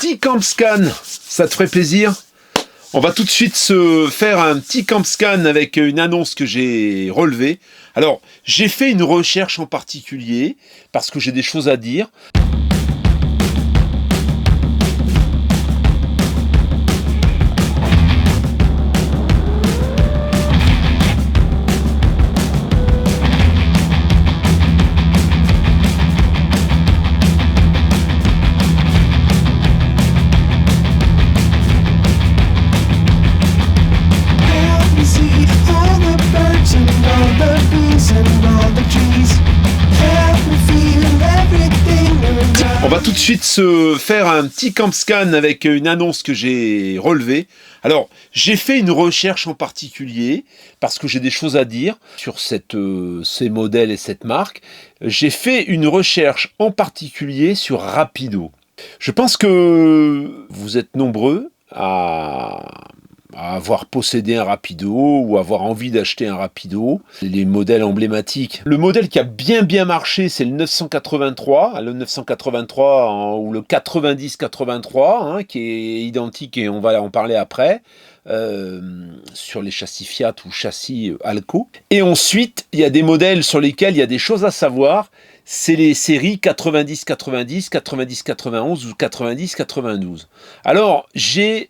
petit camp scan, ça te ferait plaisir? On va tout de suite se faire un petit camp scan avec une annonce que j'ai relevée. Alors, j'ai fait une recherche en particulier parce que j'ai des choses à dire. On va tout de suite se faire un petit camp scan avec une annonce que j'ai relevée. Alors, j'ai fait une recherche en particulier parce que j'ai des choses à dire sur ces modèles et cette marque. J'ai fait une recherche en particulier sur Rapido. Je pense que vous êtes nombreux à avoir possédé un Rapido ou avoir envie d'acheter un Rapido. Les modèles emblématiques. Le modèle qui a bien marché, c'est le 983, ou le 9083, hein, qui est identique et on va en parler après, sur les châssis Fiat ou châssis Alco. Et ensuite, il y a des modèles sur lesquels il y a des choses à savoir. C'est les séries 90-90, 90-91 ou 90-92. Alors, j'ai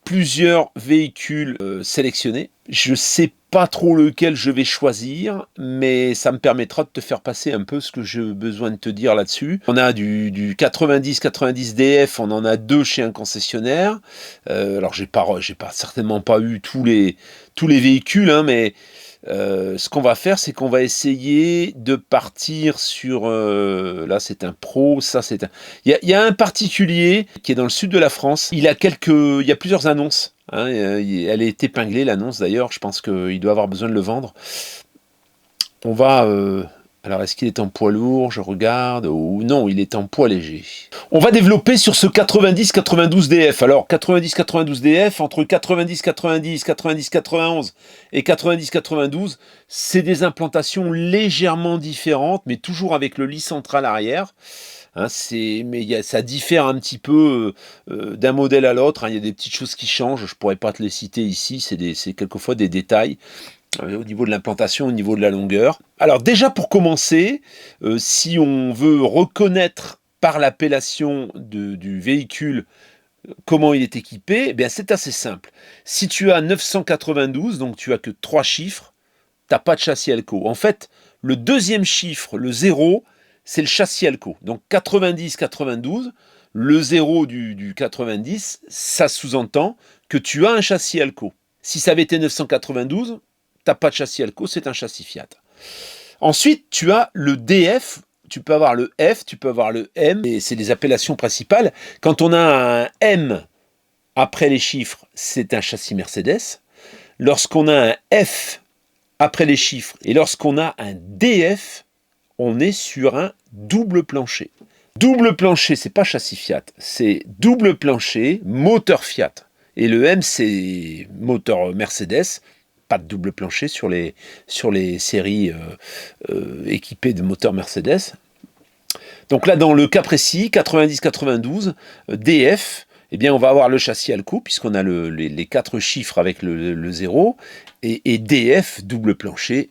plusieurs véhicules sélectionnés. Je ne sais pas trop lequel je vais choisir, mais ça me permettra de te faire passer un peu ce que j'ai besoin de te dire là-dessus. On a du 90-90 DF, on en a deux chez un concessionnaire. Alors j'ai certainement pas eu tous les véhicules, hein, mais ce qu'on va faire, c'est qu'on va essayer de partir sur... là, c'est un Pro, ça, c'est un... Il y a un particulier qui est dans le sud de la France. Il y a plusieurs annonces. Hein, elle est épinglée, l'annonce, d'ailleurs. Je pense qu'il doit avoir besoin de le vendre. On va... alors, est-ce qu'il est en poids lourd? Je regarde. Ou non, il est en poids léger. On va développer sur ce 90-92 DF. Alors, 90-92 DF, entre 90-90, 90-91 et 90-92, c'est des implantations légèrement différentes, mais toujours avec le lit central arrière. Hein, ça diffère un petit peu d'un modèle à l'autre. Hein, il y a des petites choses qui changent. Je ne pourrais pas te les citer ici. C'est quelquefois des détails. Au niveau de l'implantation, au niveau de la longueur. Alors déjà pour commencer, si on veut reconnaître par l'appellation du véhicule comment il est équipé, eh bien c'est assez simple. Si tu as 992, donc tu as que 3 chiffres, tu n'as pas de châssis Alco. En fait, le deuxième chiffre, le 0, c'est le châssis Alco. Donc 90-92, le 0 du 90, ça sous-entend que tu as un châssis Alco. Si ça avait été 992, t'as pas de châssis Alco, c'est un châssis Fiat. Ensuite, tu as le DF, tu peux avoir le F, tu peux avoir le M, et c'est les appellations principales. Quand on a un M après les chiffres, c'est un châssis Mercedes. Lorsqu'on a un F après les chiffres, et lorsqu'on a un DF, on est sur un double plancher. Double plancher, c'est pas châssis Fiat, c'est double plancher, moteur Fiat. Et le M, c'est moteur Mercedes. Pas de double plancher sur les séries équipées de moteurs Mercedes. Donc là, dans le cas précis, 90-92, DF, eh bien, on va avoir le châssis Alco, puisqu'on a les 4 chiffres avec le 0, et DF, double plancher,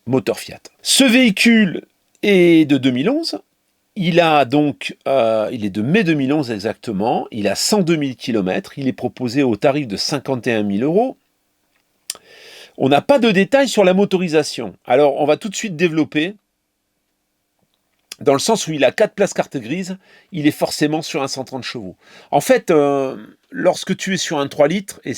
moteur Fiat. Ce véhicule est de 2011. Il est de mai 2011 exactement. Il a 102 000 km. Il est proposé au tarif de 51 000 €. On n'a pas de détails sur la motorisation. Alors, on va tout de suite développer, dans le sens où il a 4 places carte grise, il est forcément sur un 130 chevaux. En fait, lorsque tu es sur un 3 litres, et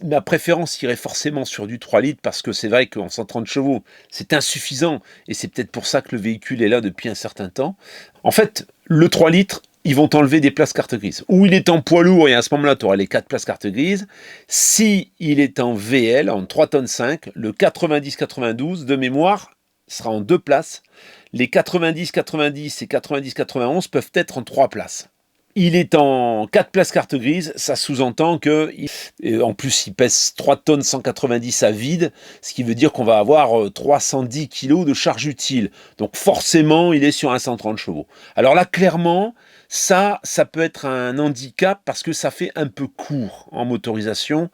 ma préférence irait forcément sur du 3 litres, parce que c'est vrai qu'en 130 chevaux, c'est insuffisant, et c'est peut-être pour ça que le véhicule est là depuis un certain temps. En fait, le 3 litres, ils vont t'enlever des places carte grise. Ou il est en poids lourd, et à ce moment-là, tu auras les 4 places carte grise. Si il est en VL, en 3,5 tonnes, le 90-92, de mémoire, sera en 2 places. Les 90-90 et 90-91 peuvent être en 3 places. Il est en 4 places carte grise, ça sous-entend que, en plus, il pèse 3 tonnes 190 à vide, ce qui veut dire qu'on va avoir 310 kg de charge utile. Donc forcément, il est sur un 130 chevaux. Alors là, clairement, ça peut être un handicap parce que ça fait un peu court en motorisation,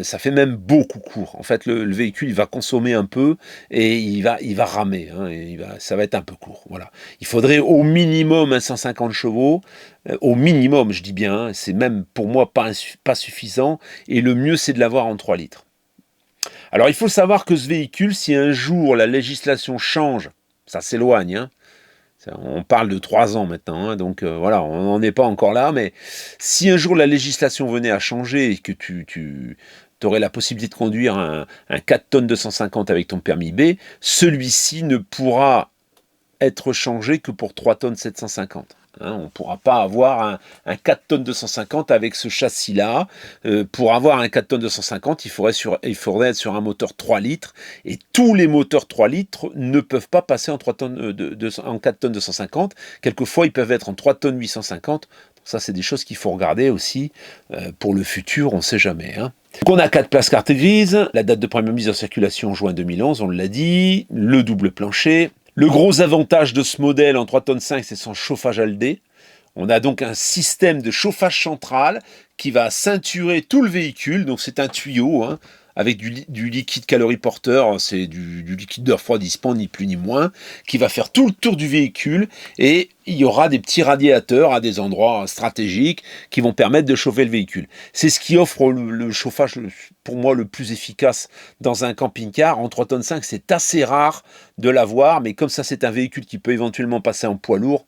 ça fait même beaucoup court. En fait, le véhicule, il va consommer un peu et il va ramer, hein, et ça va être un peu court. Voilà. Il faudrait au minimum un 150 chevaux, au minimum, je dis bien, hein, c'est même pour moi pas suffisant, et le mieux c'est de l'avoir en 3 litres. Alors il faut savoir que ce véhicule, si un jour la législation change, ça s'éloigne, hein, on parle de 3 ans maintenant, hein, donc voilà, on n'en est pas encore là, mais si un jour la législation venait à changer et que tu aurais la possibilité de conduire un 4 tonnes 250 avec ton permis B, celui-ci ne pourra être changé que pour 3 tonnes 750. Hein, on ne pourra pas avoir un 4 tonnes 250 avec ce châssis-là. Pour avoir un 4 tonnes 250, il faudrait être sur un moteur 3 litres. Et tous les moteurs 3 litres ne peuvent pas passer en, 3 tonnes, en 4 tonnes 250. Quelquefois, ils peuvent être en 3 tonnes 850. Ça, c'est des choses qu'il faut regarder aussi pour le futur, on ne sait jamais. Hein. Donc on a 4 places carte grise, la date de première mise en circulation juin 2011, on l'a dit, le double plancher. Le gros avantage de ce modèle en 3,5 tonnes, c'est son chauffage Aldé. On a donc un système de chauffage central qui va ceinturer tout le véhicule. Donc c'est un tuyau, hein, avec du liquide caloriporteur, c'est du liquide de refroidissement, ni plus ni moins, qui va faire tout le tour du véhicule. Et il y aura des petits radiateurs à des endroits stratégiques qui vont permettre de chauffer le véhicule. C'est ce qui offre le chauffage, pour moi, le plus efficace dans un camping-car. En 3,5 tonnes, c'est assez rare de l'avoir, mais comme ça, c'est un véhicule qui peut éventuellement passer en poids lourd,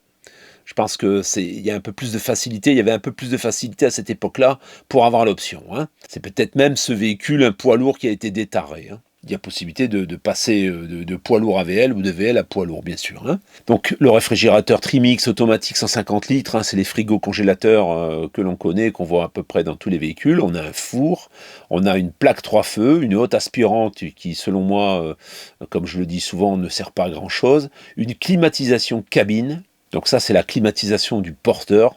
je pense il y a un peu plus de facilité, il y avait un peu plus de facilité à cette époque-là pour avoir l'option. Hein. C'est peut-être même ce véhicule, un poids lourd, qui a été détaré. Hein. Il y a possibilité de passer de poids lourd à VL ou de VL à poids lourd, bien sûr. Hein. Donc le réfrigérateur Trimix automatique 150 litres, hein, c'est les frigos congélateurs que l'on connaît, qu'on voit à peu près dans tous les véhicules. On a un four, on a une plaque 3 feux, une haute aspirante qui, selon moi, comme je le dis souvent, ne sert pas à grand-chose, une climatisation cabine. Donc ça, c'est la climatisation du porteur.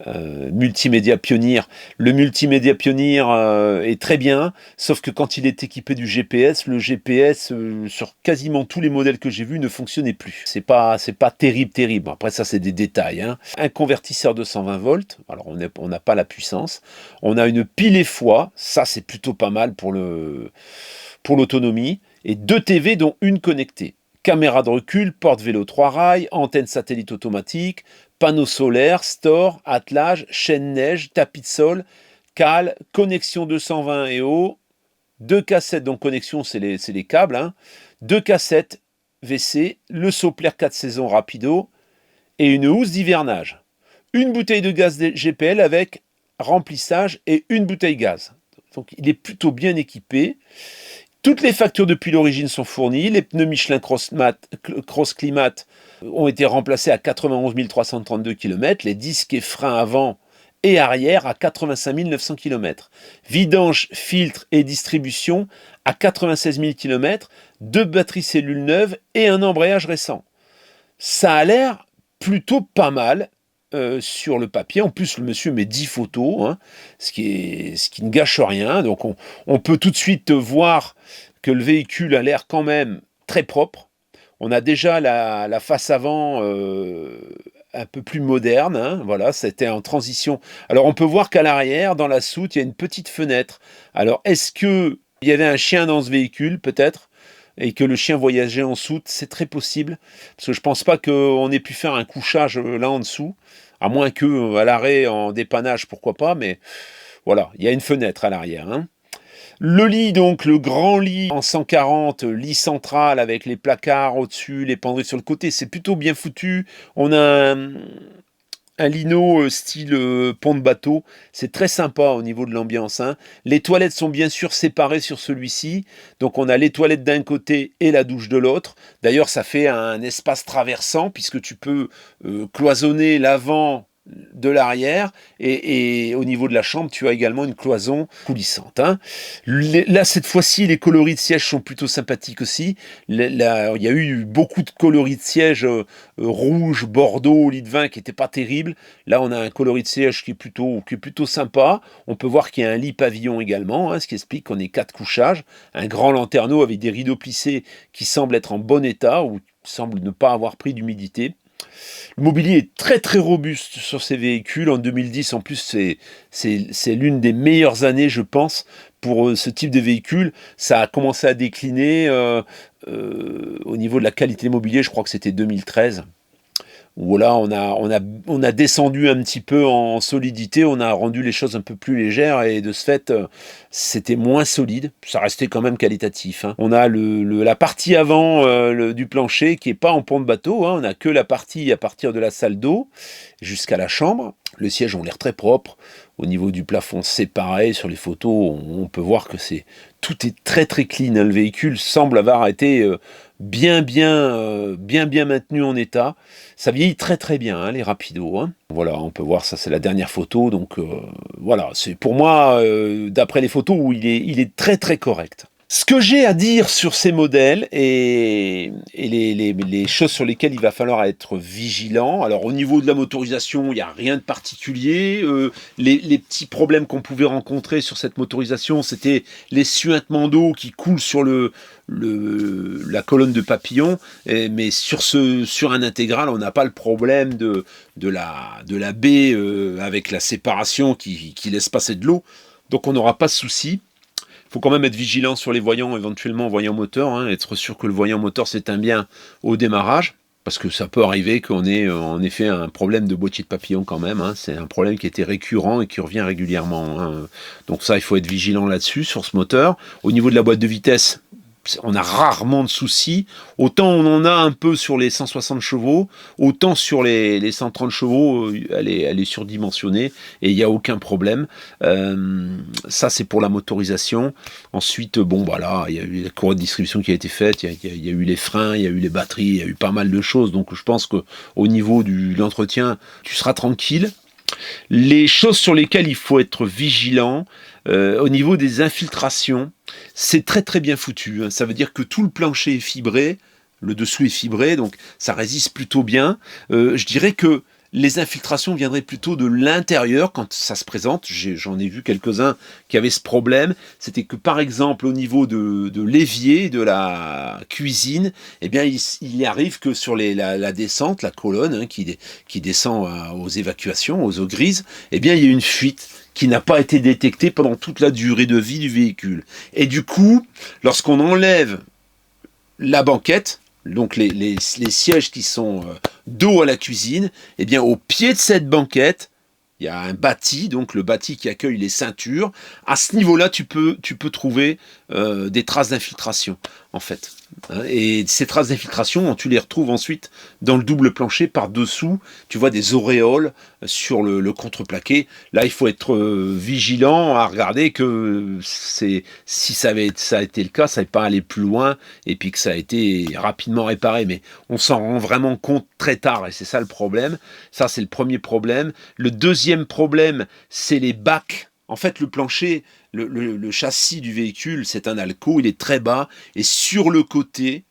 Multimédia Pioneer. Le multimédia Pioneer est très bien, sauf que quand il est équipé du GPS, le GPS, sur quasiment tous les modèles que j'ai vus, ne fonctionnait plus. C'est pas terrible. Après, ça, c'est des détails. Hein. Un convertisseur de 120 volts. Alors, on n'a pas la puissance. On a une pile effoie. Ça, c'est plutôt pas mal pour l'autonomie. Et 2 TV, dont une connectée. Caméra de recul, porte-vélo 3 rails, antenne satellite automatique, panneau solaire, store, attelage, chaîne neige, tapis de sol, cale, connexion 220 et haut, 2 cassettes, donc connexion c'est les câbles, hein, 2 cassettes WC, le Soplair 4 saisons rapido et une housse d'hivernage. Une bouteille de gaz GPL avec remplissage et une bouteille gaz. Donc il est plutôt bien équipé. Toutes les factures depuis l'origine sont fournies. Les pneus Michelin Cross Climat ont été remplacés à 91 332 km. Les disques et freins avant et arrière à 85 900 km. Vidange, filtre et distribution à 96 000 km. 2 batteries cellules neuves et un embrayage récent. Ça a l'air plutôt pas mal. Sur le papier. En plus, le monsieur met 10 photos, hein, ce qui ne gâche rien. Donc, on peut tout de suite voir que le véhicule a l'air quand même très propre. On a déjà la face avant un peu plus moderne. Hein, voilà, c'était en transition. Alors, on peut voir qu'à l'arrière, dans la soute, il y a une petite fenêtre. Alors, est-ce qu'il y avait un chien dans ce véhicule, peut-être ? Et que le chien voyageait en soute, c'est très possible, parce que je pense pas qu'on ait pu faire un couchage là en dessous, à moins que à l'arrêt en dépannage, pourquoi pas, mais voilà, il y a une fenêtre à l'arrière. Hein. Le lit, donc le grand lit en 140, lit central avec les placards au-dessus, les penderies sur le côté, c'est plutôt bien foutu. On a un lino style pont de bateau, c'est très sympa au niveau de l'ambiance. Hein. Les toilettes sont bien sûr séparées sur celui-ci, donc on a les toilettes d'un côté et la douche de l'autre. D'ailleurs, ça fait un espace traversant puisque tu peux cloisonner l'avant de l'arrière, et au niveau de la chambre, tu as également une cloison coulissante. Hein. Là, cette fois-ci, les coloris de siège sont plutôt sympathiques aussi. Là, il y a eu beaucoup de coloris de siège rouge, bordeaux, lit de vin qui n'étaient pas terribles. Là, on a un coloris de siège qui est plutôt sympa. On peut voir qu'il y a un lit pavillon également, hein, ce qui explique qu'on ait 4 couchages. Un grand lanterneau avec des rideaux plissés qui semblent être en bon état ou semblent ne pas avoir pris d'humidité. Le mobilier est très très robuste sur ces véhicules. En 2010, en plus, c'est l'une des meilleures années, je pense, pour ce type de véhicule. Ça a commencé à décliner au niveau de la qualité mobilier, je crois que c'était 2013. Où là, on a descendu un petit peu en solidité, on a rendu les choses un peu plus légères, et de ce fait, c'était moins solide. Ça restait quand même qualitatif. Hein. On a la partie avant du plancher qui n'est pas en pont de bateau, hein. On n'a que la partie à partir de la salle d'eau jusqu'à la chambre. Les sièges ont l'air très propres. Au niveau du plafond, c'est pareil. Sur les photos, on peut voir que tout est très très clean. Hein. Le véhicule semble avoir été bien maintenu en état. Ça vieillit très très bien, hein, les rapidos. Hein. Voilà, on peut voir, ça c'est la dernière photo. Donc voilà, c'est pour moi, d'après les photos, où il est très très correct. Ce que j'ai à dire sur ces modèles et les choses sur lesquelles il va falloir être vigilant. Alors au niveau de la motorisation, il n'y a rien de particulier. Les petits problèmes qu'on pouvait rencontrer sur cette motorisation, c'était les suintements d'eau qui coulent sur la colonne de papillon. Mais sur un intégral, on n'a pas le problème de la baie avec la séparation qui laisse passer de l'eau. Donc on n'aura pas de souci. Il faut quand même être vigilant sur les voyants, éventuellement voyant moteur, hein, être sûr que le voyant moteur s'éteint bien au démarrage, parce que ça peut arriver qu'on ait en effet un problème de boîtier de papillon quand même. Hein, c'est un problème qui était récurrent et qui revient régulièrement. Hein. Donc ça, il faut être vigilant là-dessus, sur ce moteur. Au niveau de la boîte de vitesse, on a rarement de soucis. Autant on en a un peu sur les 160 chevaux, autant sur les 130 chevaux, elle est surdimensionnée et il n'y a aucun problème. Ça, c'est pour la motorisation. Ensuite, bon, bah là, il y a eu la courroie de distribution qui a été faite, il y a eu les freins, il y a eu les batteries, il y a eu pas mal de choses. Donc, je pense qu'au niveau de l'entretien, tu seras tranquille. Les choses sur lesquelles il faut être vigilant, au niveau des infiltrations, c'est très très bien foutu. Hein. Ça veut dire que tout le plancher est fibré, le dessous est fibré, donc ça résiste plutôt bien. Je dirais que les infiltrations viendraient plutôt de l'intérieur quand ça se présente. J'en ai vu quelques-uns qui avaient ce problème. C'était que par exemple au niveau de l'évier, de la cuisine, eh bien il arrive que sur la descente, la colonne hein, qui descend aux évacuations, aux eaux grises, eh bien il y a une fuite qui n'a pas été détectée pendant toute la durée de vie du véhicule. Et du coup, lorsqu'on enlève la banquette, donc les sièges qui sont dos à la cuisine, eh bien au pied de cette banquette, il y a un bâti, donc le bâti qui accueille les ceintures. À ce niveau-là, tu peux trouver des traces d'infiltration, en fait. Et ces traces d'infiltration, tu les retrouves ensuite dans le double plancher par-dessous. Tu vois des auréoles sur le contreplaqué. Là, il faut être vigilant à regarder que si ça a été le cas, ça n'est pas allé plus loin et puis que ça a été rapidement réparé. Mais on s'en rend vraiment compte très tard et c'est ça le problème. Ça, c'est le premier problème. Le deuxième problème, c'est les bacs. En fait, le plancher, le châssis du véhicule, c'est un Alco, il est très bas, et sur le côté,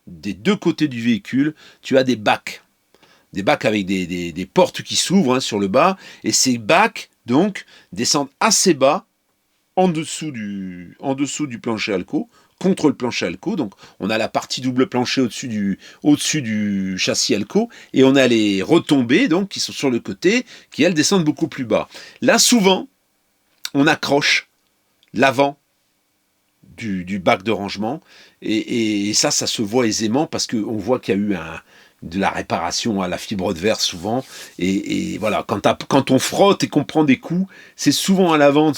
des deux côtés du véhicule, tu as des bacs. Des bacs avec des portes qui s'ouvrent hein, sur le bas, et ces bacs, donc, descendent assez bas, en dessous du plancher Alco, contre le plancher Alco. Donc, on a la partie double plancher au-dessus du châssis Alco, et on a les retombées, donc, qui sont sur le côté, qui, elles, descendent beaucoup plus bas. Là, souvent, on accroche l'avant du bac de rangement et ça se voit aisément parce qu'on voit qu'il y a eu de la réparation à la fibre de verre souvent et voilà, quand on frotte et qu'on prend des coups, c'est souvent à l'avant de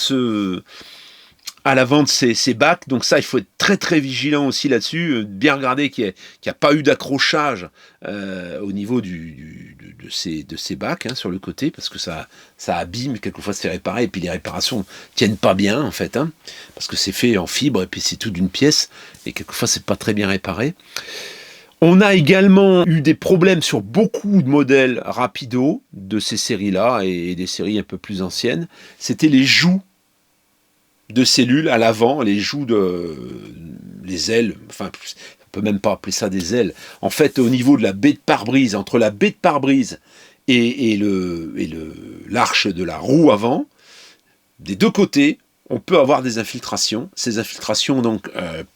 ces bacs, donc ça il faut être très très vigilant aussi là-dessus, bien regarder qu'il n'y a pas eu d'accrochage au niveau de ces bacs hein, sur le côté, parce que ça abîme, quelquefois c'est réparé, et puis les réparations tiennent pas bien en fait, hein, parce que c'est fait en fibre, et puis c'est tout d'une pièce, et quelquefois c'est pas très bien réparé. On a également eu des problèmes sur beaucoup de modèles rapido de ces séries-là et des séries un peu plus anciennes. C'était les joues de cellules à l'avant, les ailes, enfin, on peut même pas appeler ça des ailes. En fait, au niveau de la baie de pare-brise, entre la baie de pare-brise et l'arche de la roue avant, des deux côtés, on peut avoir des infiltrations. Ces infiltrations donc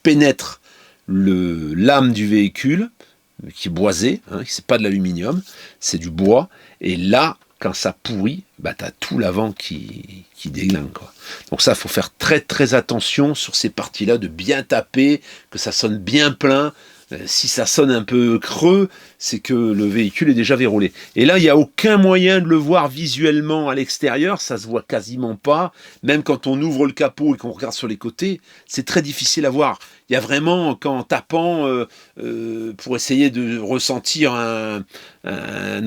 pénètrent l'âme du véhicule, qui est boisé, hein, c'est pas de l'aluminium, c'est du bois, et là, quand ça pourrit, bah, t'as tout l'avant qui déglingue, quoi. Donc ça, il faut faire très très attention sur ces parties-là, de bien taper, que ça sonne bien plein. Si ça sonne un peu creux, c'est que le véhicule est déjà verrouillé. Et là, il n'y a aucun moyen de le voir visuellement à l'extérieur, ça se voit quasiment pas. Même quand on ouvre le capot et qu'on regarde sur les côtés, c'est très difficile à voir. Il y a vraiment, qu'en tapant, pour essayer de ressentir un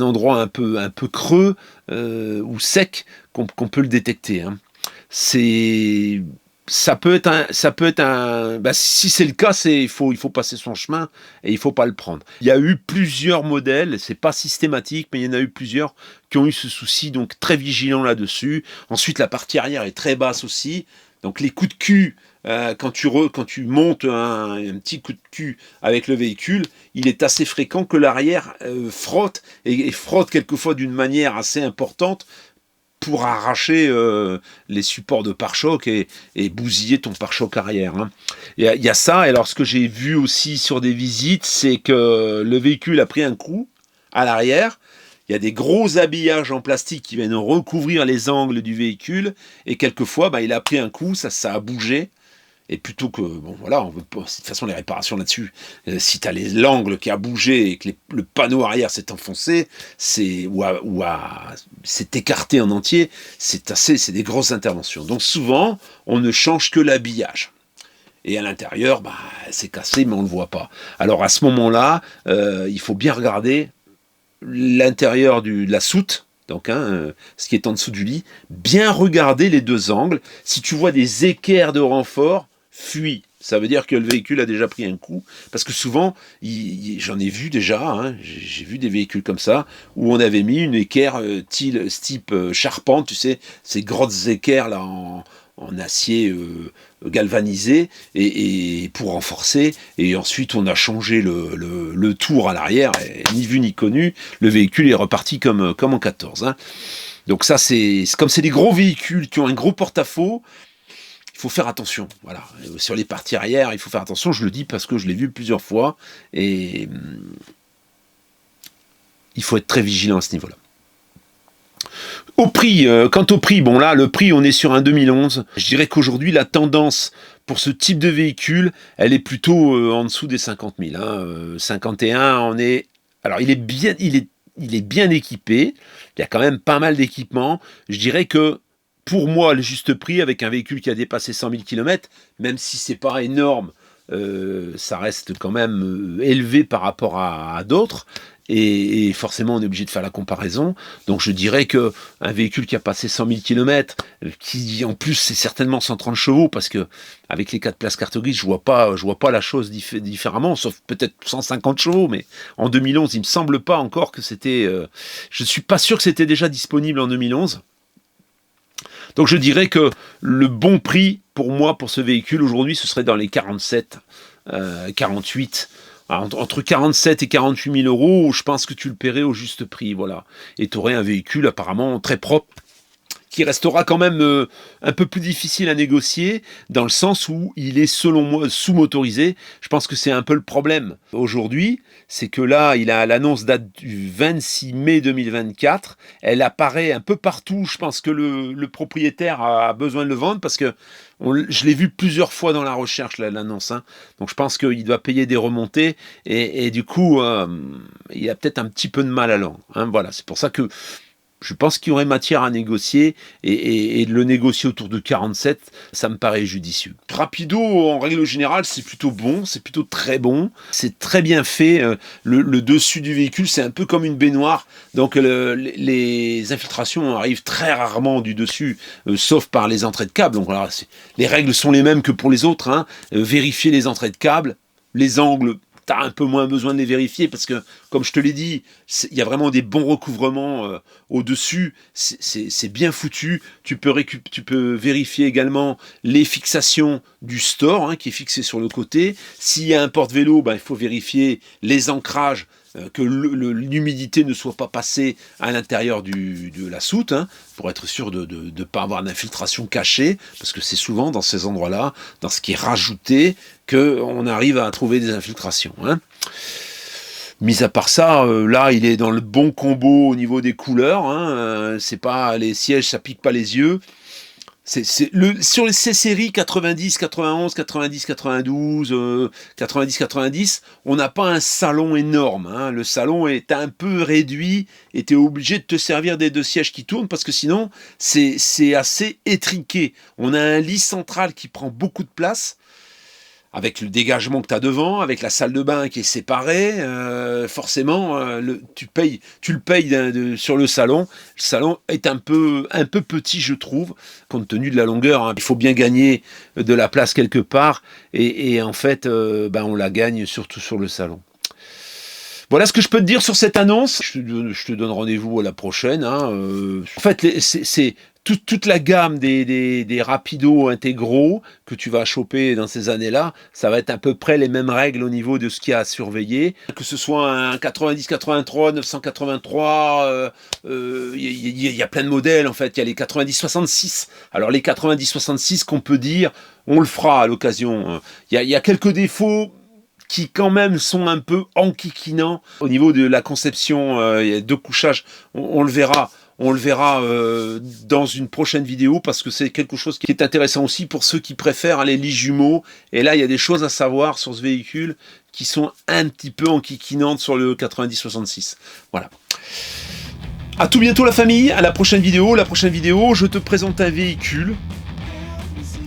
endroit un peu creux ou sec, qu'on peut le détecter, hein. Ça peut être bah, si c'est le cas, il faut passer son chemin et il faut pas le prendre. Il y a eu plusieurs modèles, c'est pas systématique, mais il y en a eu plusieurs qui ont eu ce souci, donc très vigilant là-dessus. Ensuite, la partie arrière est très basse aussi, donc les coups de cul, quand tu montes un petit coup de cul avec le véhicule, il est assez fréquent que l'arrière frotte et frotte quelquefois d'une manière assez importante, pour arracher les supports de pare-choc et bousiller ton pare-choc arrière, hein. Il y a ça, et alors ce que j'ai vu aussi sur des visites, c'est que le véhicule a pris un coup à l'arrière. Il y a des gros habillages en plastique qui viennent recouvrir les angles du véhicule, et quelquefois, bah, il a pris un coup, ça a bougé. Et plutôt que, bon voilà, on veut pas, de toute façon les réparations là-dessus, si tu as l'angle qui a bougé et que le panneau arrière s'est enfoncé, s'est écarté en entier, c'est des grosses interventions. Donc souvent, on ne change que l'habillage. Et à l'intérieur, bah, c'est cassé, mais on ne le voit pas. Alors à ce moment-là, il faut bien regarder l'intérieur de la soute, donc ce qui est en dessous du lit, bien regarder les deux angles. Si tu vois des équerres de renfort, fuis. Ça veut dire que le véhicule a déjà pris un coup, parce que souvent, j'en ai vu déjà, hein, j'ai vu des véhicules comme ça, où on avait mis une équerre type charpente, tu sais, ces grosses équerres là en acier galvanisé, et pour renforcer, et ensuite on a changé le tour à l'arrière, et ni vu ni connu, le véhicule est reparti comme en 14. Hein. Donc ça, comme c'est des gros véhicules qui ont un gros porte-à-faux, il faut faire attention, voilà. Sur les parties arrière, il faut faire attention, je le dis parce que je l'ai vu plusieurs fois, et il faut être très vigilant à ce niveau-là. Quant au prix, bon là, le prix, on est sur un 2011. Je dirais qu'aujourd'hui, la tendance pour ce type de véhicule, elle est plutôt en dessous des 50 000. Hein. 51, on est... Alors, il est bien équipé, il y a quand même pas mal d'équipements. Je dirais que, pour moi, le juste prix, avec un véhicule qui a dépassé 100 000 km, même si c'est pas énorme, ça reste quand même élevé par rapport à d'autres. Et forcément, on est obligé de faire la comparaison. Donc, je dirais que un véhicule qui a passé 100 000 km, qui en plus c'est certainement 130 chevaux, parce que avec les 4 places carte grise, je vois pas la chose différemment, sauf peut-être 150 chevaux. Mais en 2011, il me semble pas encore que c'était. Je suis pas sûr que c'était déjà disponible en 2011. Donc, je dirais que le bon prix pour moi pour ce véhicule aujourd'hui, ce serait dans les 47, 48. Entre 47 et 48 000 euros, je pense que tu le paierais au juste prix, voilà. Et tu aurais un véhicule apparemment très propre, qui restera quand même un peu plus difficile à négocier, dans le sens où il est, selon moi, sous-motorisé. Je pense que c'est un peu le problème aujourd'hui, c'est que là, l'annonce date du 26 mai 2024, elle apparaît un peu partout. Je pense que le propriétaire a besoin de le vendre, parce que je l'ai vu plusieurs fois dans la recherche, l'annonce. Hein. Donc je pense qu'il doit payer des remontées, et du coup, il a peut-être un petit peu de mal à l'an. Hein, voilà, c'est pour ça que je pense qu'il y aurait matière à négocier, et de le négocier autour de 47, ça me paraît judicieux. Rapido, en règle générale, c'est plutôt bon, c'est plutôt très bon, c'est très bien fait. Le dessus du véhicule, c'est un peu comme une baignoire, donc les infiltrations arrivent très rarement du dessus, sauf par les entrées de câbles. Donc voilà, les règles sont les mêmes que pour les autres. Hein. Vérifier les entrées de câbles, les angles tu as un peu moins besoin de les vérifier parce que, comme je te l'ai dit, il y a vraiment des bons recouvrements au-dessus. C'est bien foutu. Tu peux vérifier également les fixations du store qui est fixé sur le côté. S'il y a un porte-vélo, il faut vérifier les ancrages, que l'humidité ne soit pas passée à l'intérieur de la soute, pour être sûr de ne pas avoir d'infiltration cachée, parce que c'est souvent dans ces endroits-là, dans ce qui est rajouté, qu'on arrive à trouver des infiltrations. Mis à part ça, là, il est dans le bon combo au niveau des couleurs. C'est pas les sièges, ça pique pas les yeux. Sur ces séries 90, 91, 90, 92, 90, 90, on n'a pas un salon énorme. Le salon est un peu réduit et tu es obligé de te servir des 2 sièges qui tournent parce que sinon, c'est assez étriqué. On a un lit central qui prend beaucoup de place, avec le dégagement que tu as devant, avec la salle de bain qui est séparée, forcément, tu le payes sur le salon. Le salon est un peu petit, je trouve, compte tenu de la longueur. Il faut bien gagner de la place quelque part, et en fait, on la gagne surtout sur le salon. Voilà ce que je peux te dire sur cette annonce. Je te donne rendez-vous à la prochaine. En fait, c'est toute la gamme des rapidos intégraux que tu vas choper dans ces années-là. Ça va être à peu près les mêmes règles au niveau de ce qu'il y a à surveiller. Que ce soit un 90-83, 983, il y a plein de modèles en fait. Il y a les 90-66. Alors les 90-66 qu'on peut dire, on le fera à l'occasion. Il y a quelques défauts qui quand même sont un peu enquiquinants au niveau de la conception. Il y a 2 couchages, on le verra. On le verra dans une prochaine vidéo parce que c'est quelque chose qui est intéressant aussi pour ceux qui préfèrent les lits jumeaux. Et là, il y a des choses à savoir sur ce véhicule qui sont un petit peu enquiquinantes sur le 90-66. Voilà. À tout bientôt la famille, à la prochaine vidéo. La prochaine vidéo, je te présente un véhicule.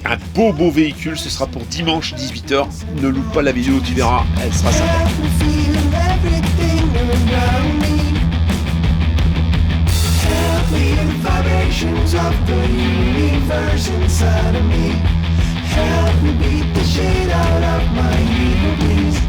Un beau véhicule, ce sera pour dimanche 18h. Ne loupe pas la vidéo, tu verras, elle sera sympa. Vibrations of the universe inside of me. Help me beat the shit out of my ego, please.